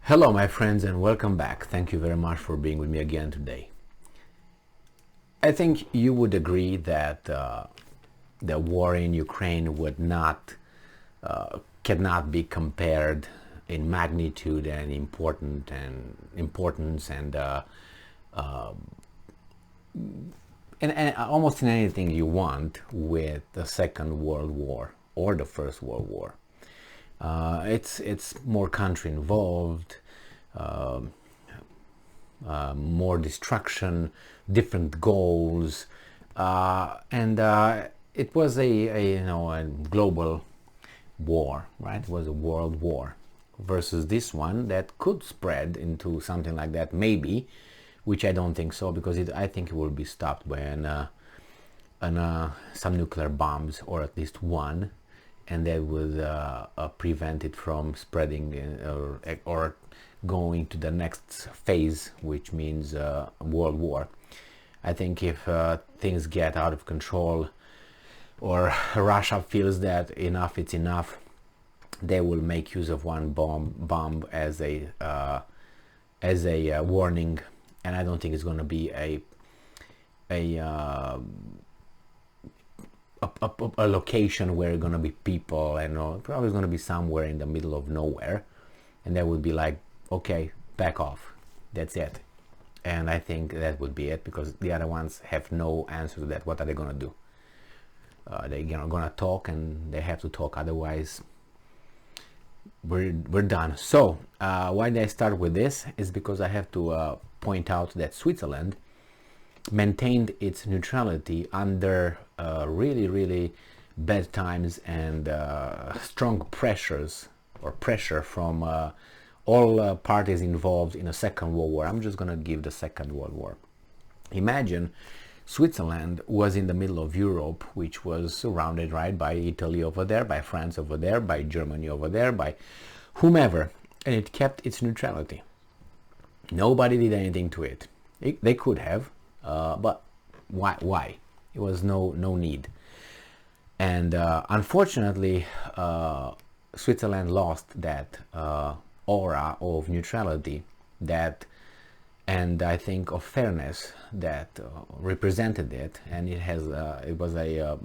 Hello my friends and welcome back. Thank you very much for being with me again today. I think you would agree that the war in Ukraine cannot be compared in magnitude and importance and almost in anything you want with the Second World War or the First World War. It's more country involved, more destruction, different goals, and it was a global war, right? It was a world war versus this one that could spread into something like that, maybe, which I don't think so, because I think it will be stopped by some nuclear bombs, or at least one, and that would prevent it from spreading or going to the next phase, which means world war. I think if things get out of control, or Russia feels that it's enough, they will make use of one bomb as a warning, and I don't think it's going to be a location where going to be people, and probably it's going to be somewhere in the middle of nowhere, and that would be like, okay, back off, that's it. And I think that would be it, because the other ones have no answer to that. What are they going to do? They're going to talk, and they have to talk, otherwise we're done. So why did I start with this is because I have to point out that Switzerland maintained its neutrality under really bad times and strong pressure from all parties involved in the Second World War. I'm just going to give the Second World War. Imagine Switzerland was in the middle of Europe, which was surrounded, right, by Italy over there, by France over there, by Germany over there, by whomever, and it kept its neutrality. Nobody did anything to it. They could have, but why? It was no need. And unfortunately, Switzerland lost that aura of neutrality, and I think of fairness that represented it, and it was a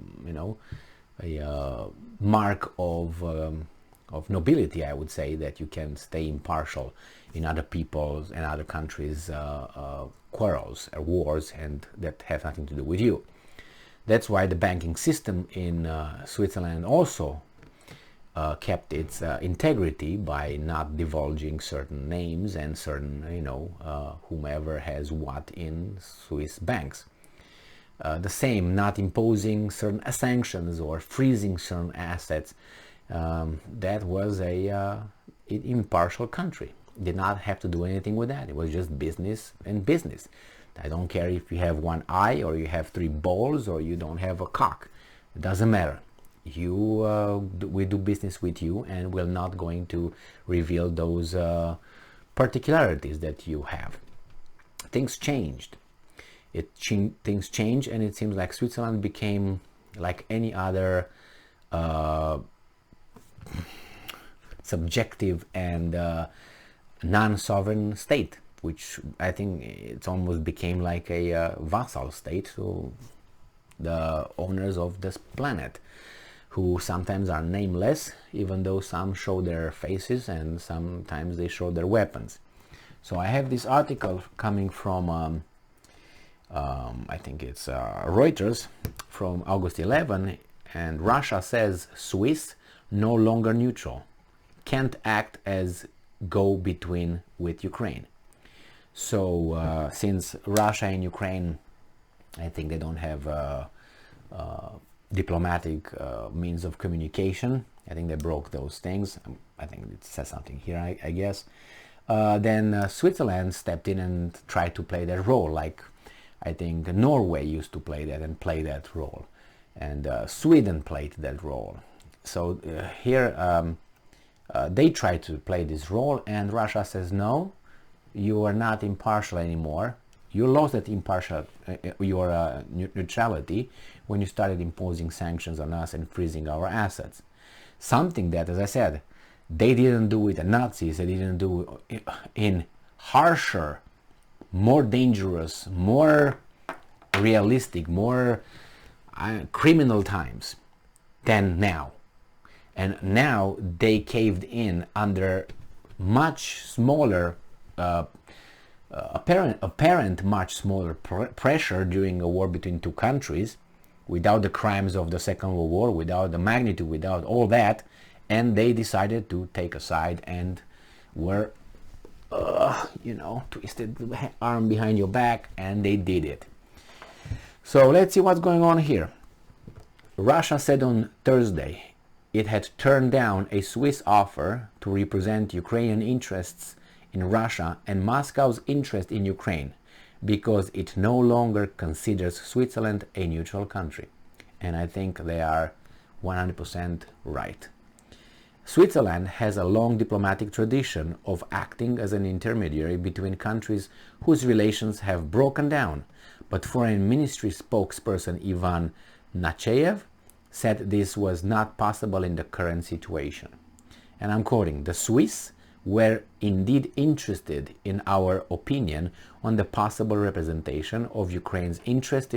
mark of nobility, I would say, that you can stay impartial in other people's and other countries' quarrels or wars, and that have nothing to do with you. That's why the banking system in Switzerland also kept its integrity by not divulging certain names and certain, whomever has what in Swiss banks. The same, not imposing certain sanctions or freezing certain assets. That was an impartial country. Did not have to do anything with that. It was just business and business. I don't care if you have one eye, or you have three balls, or you don't have a cock. It doesn't matter. We do business with you, and we're not going to reveal those particularities that you have. Things changed. Things changed, and it seems like Switzerland became like any other subjective and non-sovereign state, which I think it almost became like a vassal state to the owners of this planet, who sometimes are nameless, even though some show their faces and sometimes they show their weapons. So I have this article coming from I think it's Reuters, from August 11, and Russia says Swiss no longer neutral, can't act as go-between with Ukraine. So since Russia and Ukraine, I think they don't have diplomatic means of communication. I think they broke those things. I think it says something here, I guess. Then Switzerland stepped in and tried to play that role, like I think Norway used to play that role, and Sweden played that role. So here they try to play this role, and Russia says, no, you are not impartial anymore. You lost that your neutrality when you started imposing sanctions on us and freezing our assets. Something that, as I said, They didn't do it, the Nazis, they didn't do it in harsher, more dangerous, more realistic, more criminal times than now. And now they caved in under much smaller, apparent much smaller pressure during a war between two countries, without the crimes of the Second World War, without the magnitude, without all that, and they decided to take a side and were, twisted the arm behind your back, and they did it. So let's see what's going on here. Russia said on Thursday it had turned down a Swiss offer to represent Ukrainian interests in Russia and Moscow's interest in Ukraine because it no longer considers Switzerland a neutral country. And I think they are 100% right. Switzerland has a long diplomatic tradition of acting as an intermediary between countries whose relations have broken down, but Foreign Ministry spokesperson Ivan Nacheyev said this was not possible in the current situation. And I'm quoting, "The Swiss were indeed interested in our opinion on the possible representation of Ukraine's interests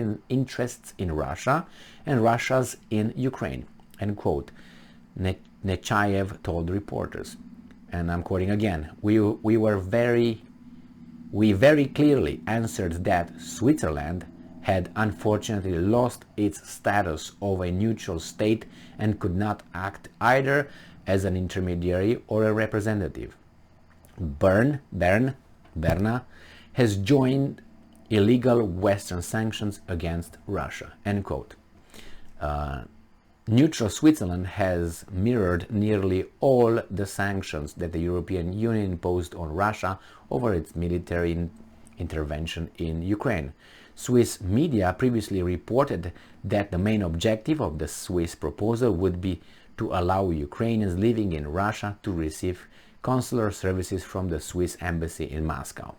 in Russia and Russia's in Ukraine," end quote, Nechayev told reporters. And I'm quoting again, we very clearly answered that Switzerland had unfortunately lost its status of a neutral state and could not act either as an intermediary or a representative. Berna has joined illegal Western sanctions against Russia, end quote. Neutral Switzerland has mirrored nearly all the sanctions that the European Union imposed on Russia over its military intervention in Ukraine. Swiss media previously reported that the main objective of the Swiss proposal would be to allow Ukrainians living in Russia to receive consular services from the Swiss embassy in Moscow.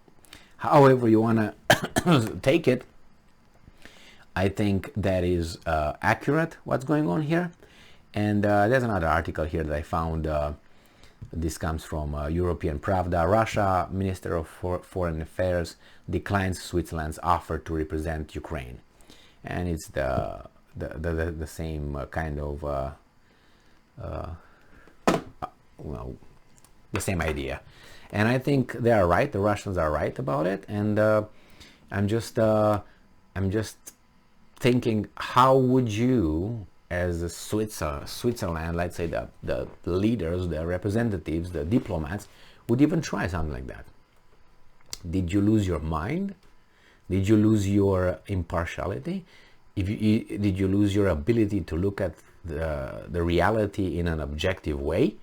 However you want to take it, I think that is accurate what's going on here. And there's another article here that I found. This comes from European Pravda. Russia Minister of Foreign Affairs declines Switzerland's offer to represent Ukraine, and it's the same kind of the same idea. And I think they are right. The Russians are right about it. And I'm just thinking, how would you, as a Switzerland, let's say the leaders, the representatives, the diplomats, would even try something like that? Did you lose your mind? Did you lose your impartiality? Did you lose your ability to look at the reality in an objective way?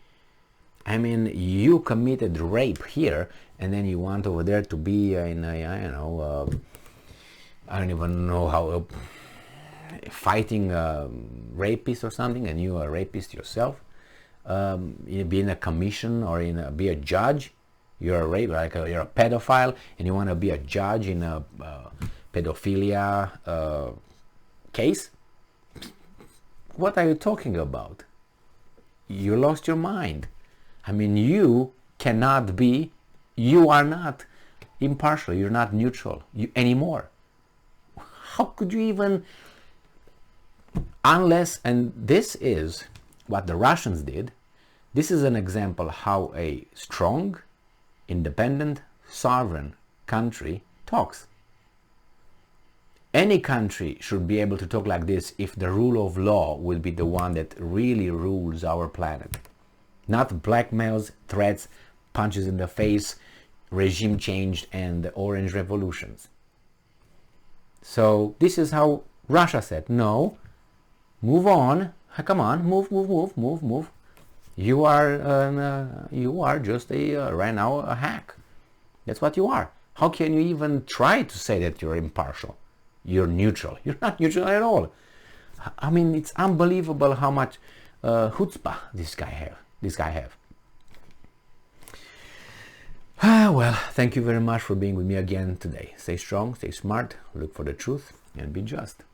I mean, you committed rape here, and then you want over there to be in a, I don't even know how, fighting a rapist or something, and you are a rapist yourself. You be in a commission or be a judge. You're a rape, you're a pedophile, and you want to be a judge in a pedophilia case. What are you talking about? You lost your mind. I mean, you are not impartial, you're not neutral anymore. How could you even, unless, and this is what the Russians did, this is an example how a strong, independent, sovereign country talks. Any country should be able to talk like this if the rule of law will be the one that really rules our planet. Not blackmails, threats, punches in the face, regime change, and the orange revolutions. So this is how Russia said, no, move on, come on, move. You are just right now a hack. That's what you are. How can you even try to say that you're impartial? You're neutral. You're not neutral at all. I mean, it's unbelievable how much chutzpah this guy have. Well, thank you very much for being with me again today. Stay strong, stay smart, look for the truth, and be just.